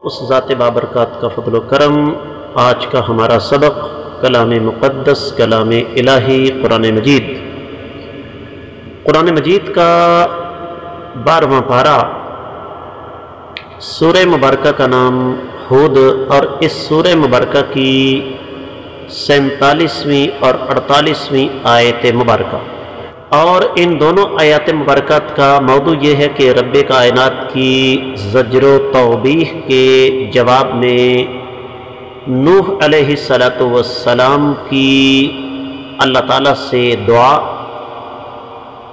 اس ذات بابرکات کا فضل و کرم، آج کا ہمارا سبق کلام مقدس، کلام الہی، قرآن مجید۔ قرآن مجید کا 12واں پارہ، سورہ مبارکہ کا نام ہود، اور اس سورہ مبارکہ کی 47ویں اور 48ویں آیت مبارکہ، اور ان دونوں آیات مبارکات کا موضوع یہ ہے کہ رب کائنات کی زجر و توبیخ کے جواب میں نوح علیہ السلام کی اللہ تعالیٰ سے دعا،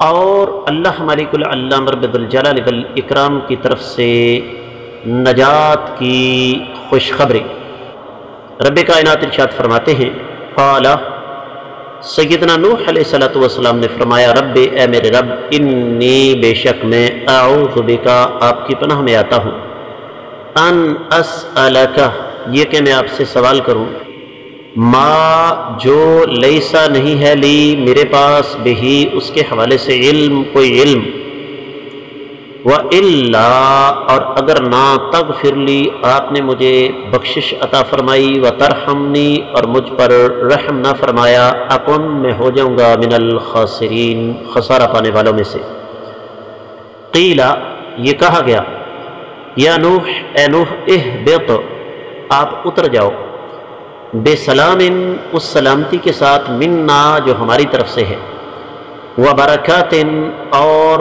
اور اللہ مالک العلام رب الجلال والاکرام کی طرف سے نجات کی خوشخبری۔ رب کائنات ارشاد فرماتے ہیں، قال، سیدنا نوح علیہ السلام نے فرمایا، رب، اے میرے رب، انی بے شک میں، اعوذ بکا، آپ کی پناہ میں آتا ہوں، ان اسألک، یہ کہ میں آپ سے سوال کروں، ما، جو، لیسا نہیں ہے، لی، میرے پاس، بہی، اس کے حوالے سے، علم، کوئی علم، وَإِلَّا، اور اگر نہ، تغفر لی، آپ نے مجھے بخشش عطا فرمائی، وَتَرْحَمْنِی، اور مجھ پر رحم نہ فرمایا، اکن، میں ہو جاؤں گا، من الخاسرین، خسارہ پانے والوں میں سے۔ قیلا، یہ کہا گیا، یا نوح، اے نوح، اہبط، آپ اتر جاؤ، بے سلام، اس سلامتی کے ساتھ، منا، جو ہماری طرف سے ہے، وبرکات، اور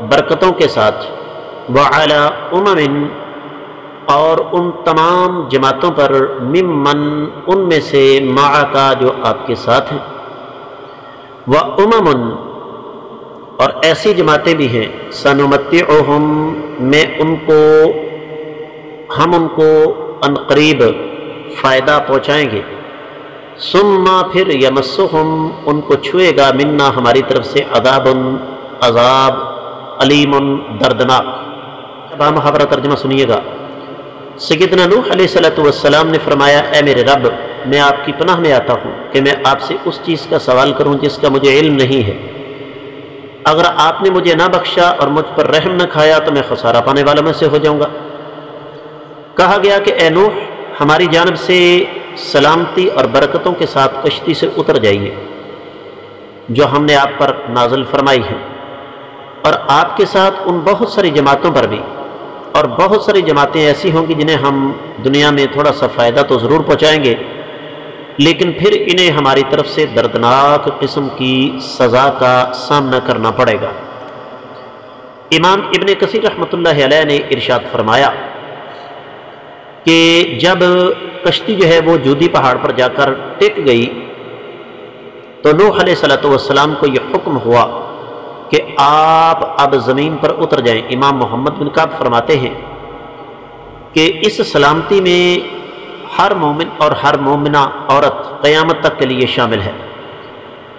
برکتوں کے ساتھ، وعلی امم، اور ان تمام جماعتوں پر، ممن، ان میں سے، معکا، جو آپ کے ساتھ ہیں، وامم، اور ایسی جماعتیں بھی ہیں، سنمتعہم، ہم ان کو ان قریب فائدہ پہنچائیں گے، ثم، پھر، یمسہم، ان کو چھوئے گا، منا، ہماری طرف سے، عذاب علیم، دردناک۔ با محاورہ ترجمہ سنیے گا۔ سیدنا نوح علیہ السلام نے فرمایا، اے میرے رب، میں آپ کی پناہ میں آتا ہوں کہ میں آپ سے اس چیز کا سوال کروں جس کا مجھے علم نہیں ہے۔ اگر آپ نے مجھے نہ بخشا اور مجھ پر رحم نہ کھایا تو میں خسارہ پانے والوں میں سے ہو جاؤں گا۔ کہا گیا کہ اے نوح، ہماری جانب سے سلامتی اور برکتوں کے ساتھ کشتی سے اتر جائیے جو ہم نے آپ پر نازل فرمائی ہے، اور آپ کے ساتھ ان بہت ساری جماعتوں پر بھی، اور بہت ساری جماعتیں ایسی ہوں گی جنہیں ہم دنیا میں تھوڑا سا فائدہ تو ضرور پہنچائیں گے، لیکن پھر انہیں ہماری طرف سے دردناک قسم کی سزا کا سامنا کرنا پڑے گا۔ امام ابن کثیر رحمۃ اللہ علیہ نے ارشاد فرمایا کہ جب کشتی جو ہے وہ جودی پہاڑ پر جا کر ٹک گئی تو نوح علیہ السلام کو یہ حکم ہوا کہ آپ اب زمین پر اتر جائیں۔ امام محمد بن کعب فرماتے ہیں کہ اس سلامتی میں ہر مومن اور ہر مومنہ عورت قیامت تک کے لیے شامل ہے،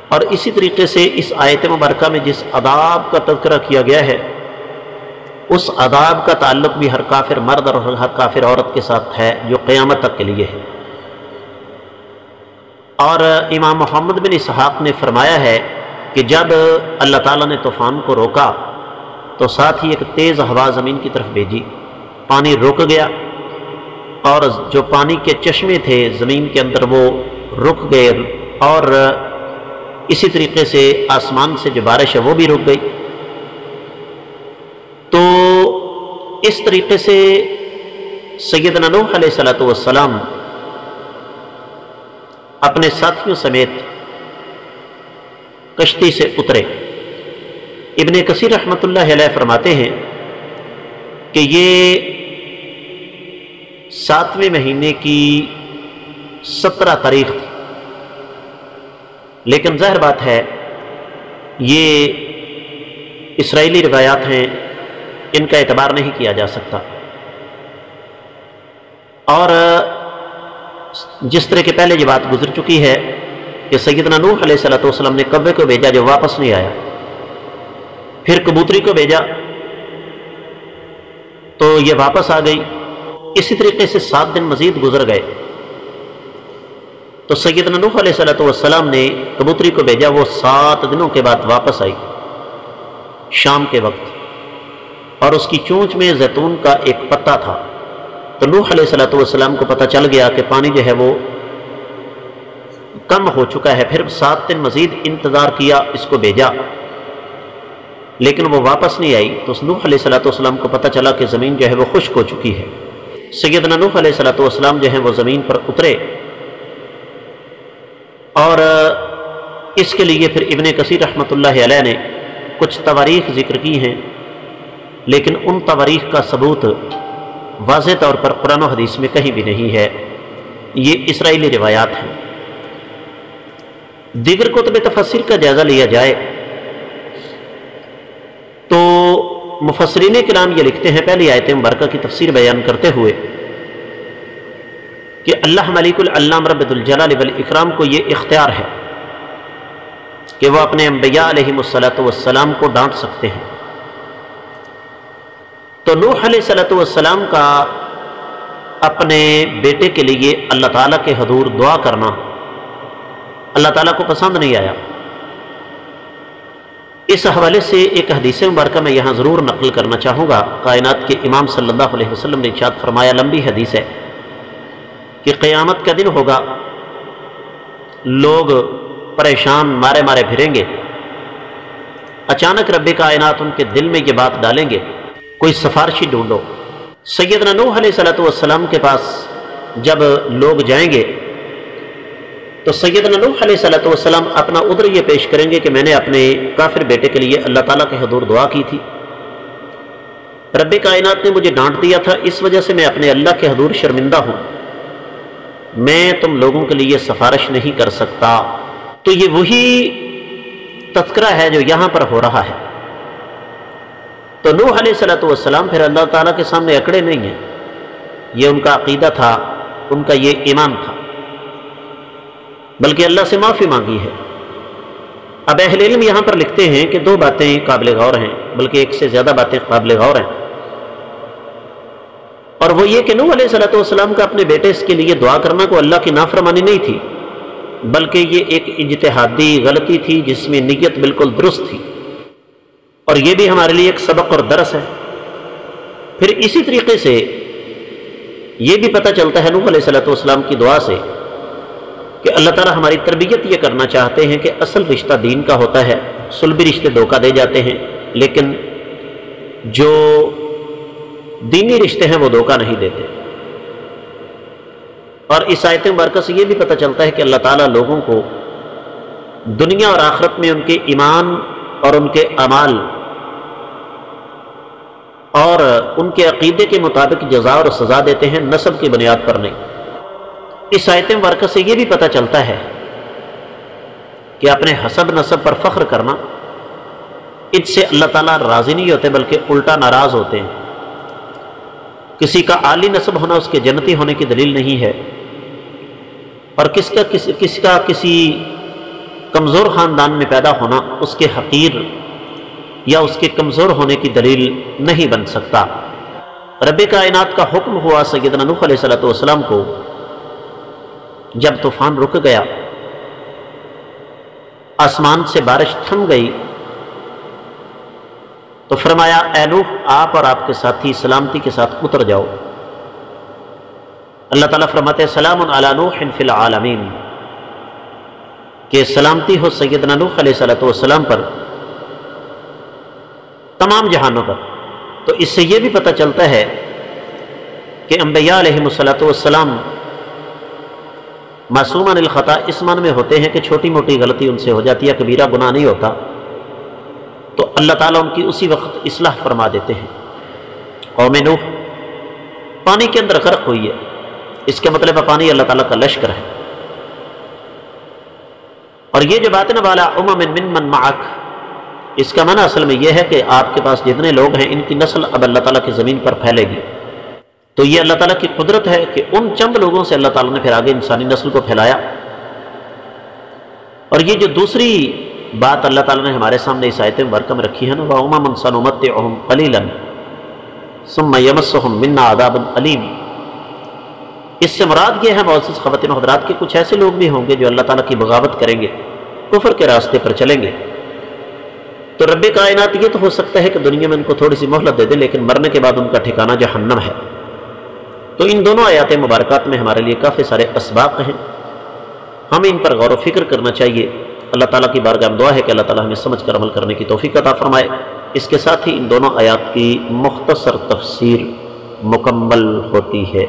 اور اسی طریقے سے اس آیت مبارکہ میں جس عذاب کا تذکرہ کیا گیا ہے اس عذاب کا تعلق بھی ہر کافر مرد اور ہر کافر عورت کے ساتھ ہے جو قیامت تک کے لیے ہے۔ اور امام محمد بن اسحاق نے فرمایا ہے کہ جب اللہ تعالیٰ نے طوفان کو روکا تو ساتھ ہی ایک تیز ہوا زمین کی طرف بھیجی، پانی رک گیا، اور جو پانی کے چشمے تھے زمین کے اندر وہ رک گئے، اور اسی طریقے سے آسمان سے جو بارش ہے وہ بھی رک گئی۔ تو اس طریقے سے سیدنا نوح علیہ السلام اپنے ساتھیوں سمیت کشتی سے اترے۔ ابن کثیر رحمۃ اللہ علیہ فرماتے ہیں کہ یہ 7ویں مہینے کی 17 تاریخ تھی، لیکن ظاہر بات ہے یہ اسرائیلی روایات ہیں، ان کا اعتبار نہیں کیا جا سکتا، اور جس طرح کے پہلے یہ بات گزر چکی ہے کہ سیدنا نوح علیہ السلام نے کوے کو بھیجا جو واپس نہیں آیا، پھر کبوتری کو بھیجا تو یہ واپس آ گئی، اسی طریقے سے 7 دن مزید گزر گئے تو سیدنا نوح علیہ السلام نے کبوتری کو بھیجا، وہ 7 دنوں کے بعد واپس آئی شام کے وقت، اور اس کی چونچ میں زیتون کا ایک پتا تھا، تو نوح علیہ السلام کو پتہ چل گیا کہ پانی جو ہے وہ کم ہو چکا ہے، پھر 7 دن مزید انتظار کیا، اس کو بھیجا لیکن وہ واپس نہیں آئی، تو نوح علیہ السلام کو پتہ چلا کہ زمین جو ہے وہ خشک ہو چکی ہے۔ سیدنا نوح علیہ السلام جو ہیں وہ زمین پر اترے، اور اس کے لیے پھر ابن کثیر رحمۃ اللہ علیہ نے کچھ تواریخ ذکر کی ہیں، لیکن ان تواریخ کا ثبوت واضح طور پر قرآن و حدیث میں کہیں بھی نہیں ہے، یہ اسرائیلی روایات ہیں۔ دیگر کتب تفسیر کا جائزہ لیا جائے تو مفسرین کرام یہ لکھتے ہیں پہلی آیت مبارکہ کی تفسیر بیان کرتے ہوئے کہ اللہ ملک العلام رب الجلال والاکرام کو یہ اختیار ہے کہ وہ اپنے انبیاء علیہم السلام کو ڈانٹ سکتے ہیں۔ تو نوح علیہ السلام کا اپنے بیٹے کے لیے اللہ تعالیٰ کے حضور دعا کرنا اللہ تعالیٰ کو پسند نہیں آیا۔ اس حوالے سے ایک حدیث مبارکہ میں یہاں ضرور نقل کرنا چاہوں گا۔ کائنات کے امام صلی اللہ علیہ وسلم نے ارشاد فرمایا، لمبی حدیث ہے، کہ قیامت کا دن ہوگا، لوگ پریشان مارے مارے پھریں گے، اچانک رب کائنات ان کے دل میں یہ بات ڈالیں گے، کوئی سفارشی ڈھونڈو۔ سیدنا نوح علیہ السلام کے پاس جب لوگ جائیں گے تو سیدنا نوح علیہ السلام اپنا عذر یہ پیش کریں گے کہ میں نے اپنے کافر بیٹے کے لیے اللہ تعالیٰ کے حضور دعا کی تھی، رب کائنات نے مجھے ڈانٹ دیا تھا، اس وجہ سے میں اپنے اللہ کے حضور شرمندہ ہوں، میں تم لوگوں کے لیے سفارش نہیں کر سکتا۔ تو یہ وہی تذکرہ ہے جو یہاں پر ہو رہا ہے۔ تو نوح علیہ السلام پھر اللہ تعالیٰ کے سامنے اکڑے نہیں ہیں، یہ ان کا عقیدہ تھا، ان کا یہ ایمان تھا، بلکہ اللہ سے معافی مانگی ہے۔ اب اہل علم یہاں پر لکھتے ہیں کہ 2 باتیں قابل غور ہیں، بلکہ ایک سے زیادہ باتیں قابل غور ہیں، اور وہ یہ کہ نوح علیہ السلام کا اپنے بیٹے اس کے لیے دعا کرنا کو اللہ کی نافرمانی نہیں تھی، بلکہ یہ ایک اجتہادی غلطی تھی جس میں نیت بالکل درست تھی، اور یہ بھی ہمارے لیے ایک سبق اور درس ہے۔ پھر اسی طریقے سے یہ بھی پتہ چلتا ہے نوح علیہ السلام کی دعا سے کہ اللہ تعالیٰ ہماری تربیت یہ کرنا چاہتے ہیں کہ اصل رشتہ دین کا ہوتا ہے، صلبی رشتے دھوکہ دے جاتے ہیں، لیکن جو دینی رشتے ہیں وہ دھوکہ نہیں دیتے۔ اور اس آیت مبارکہ سے یہ بھی پتہ چلتا ہے کہ اللہ تعالیٰ لوگوں کو دنیا اور آخرت میں ان کے ایمان اور ان کے اعمال اور ان کے عقیدے کے مطابق جزا اور سزا دیتے ہیں، نسب کی بنیاد پر نہیں۔ اس آیت مبارکہ سے یہ بھی پتہ چلتا ہے کہ اپنے حسب نسب پر فخر کرنا، اس سے اللہ تعالیٰ راضی نہیں ہوتے بلکہ الٹا ناراض ہوتے ہیں۔ کسی کا عالی نسب ہونا اس کے جنتی ہونے کی دلیل نہیں ہے، اور کسی کا کسی کمزور خاندان میں پیدا ہونا اس کے حقیر یا اس کے کمزور ہونے کی دلیل نہیں بن سکتا۔ رب کائنات کا حکم ہوا سیدنا نوح علیہ السلام کو، جب طوفان رک گیا، آسمان سے بارش تھم گئی، تو فرمایا اے نوح آپ اور آپ کے ساتھی سلامتی کے ساتھ اتر جاؤ۔ اللہ تعالیٰ فرماتے ہیں سلام علی نوح فی العالمین، کہ سلامتی ہو سیدنا نوح علیہ السلام پر تمام جہانوں پر۔ تو اس سے یہ بھی پتہ چلتا ہے کہ انبیاء علیہم السلام معصوم عن الخطا اس معنی میں ہوتے ہیں کہ چھوٹی موٹی غلطی ان سے ہو جاتی ہے، کبیرہ گناہ نہیں ہوتا، تو اللہ تعالیٰ ان کی اسی وقت اصلاح فرما دیتے ہیں۔ قوم نوح پانی کے اندر غرق ہوئی ہے، اس کے مطلب ہے پانی اللہ تعالیٰ کا لشکر ہے۔ اور یہ جو بات ہے نا والا من معک، اس کا معنی اصل میں یہ ہے کہ آپ کے پاس جتنے لوگ ہیں ان کی نسل اب اللہ تعالیٰ کی زمین پر پھیلے گی۔ تو یہ اللہ تعالیٰ کی قدرت ہے کہ ان چند لوگوں سے اللہ تعالیٰ نے پھر آگے انسانی نسل کو پھیلایا۔ اور یہ جو دوسری بات اللہ تعالیٰ نے ہمارے سامنے اس آیت مبارکہ میں رکھی ہے نا وَأُمَمًا سَنُمَتِّعُهُمْ قَلِيلًا ثُمَّ يَمَسُّهُمْ مِنَّا عَذَابٌ أَلِيمٌ، اس سے مراد یہ ہے معزز خواتین و حضرات کہ کچھ ایسے لوگ بھی ہوں گے جو اللہ تعالیٰ کی بغاوت کریں گے، کفر کے راستے پر چلیں گے، تو رب کائنات یہ تو ہو سکتا ہے کہ دنیا میں ان کو تھوڑی سی مہلت دے دے، لیکن مرنے کے بعد ان کا ٹھکانہ جہنم ہے۔ تو ان دونوں آیات مبارکات میں ہمارے لیے کافی سارے اسباق ہیں، ہمیں ان پر غور و فکر کرنا چاہیے۔ اللہ تعالیٰ کی بارگاہ میں دعا ہے کہ اللہ تعالیٰ ہمیں سمجھ کر عمل کرنے کی توفیق عطا فرمائے۔ اس کے ساتھ ہی ان دونوں آیات کی مختصر تفسیر مکمل ہوتی ہے۔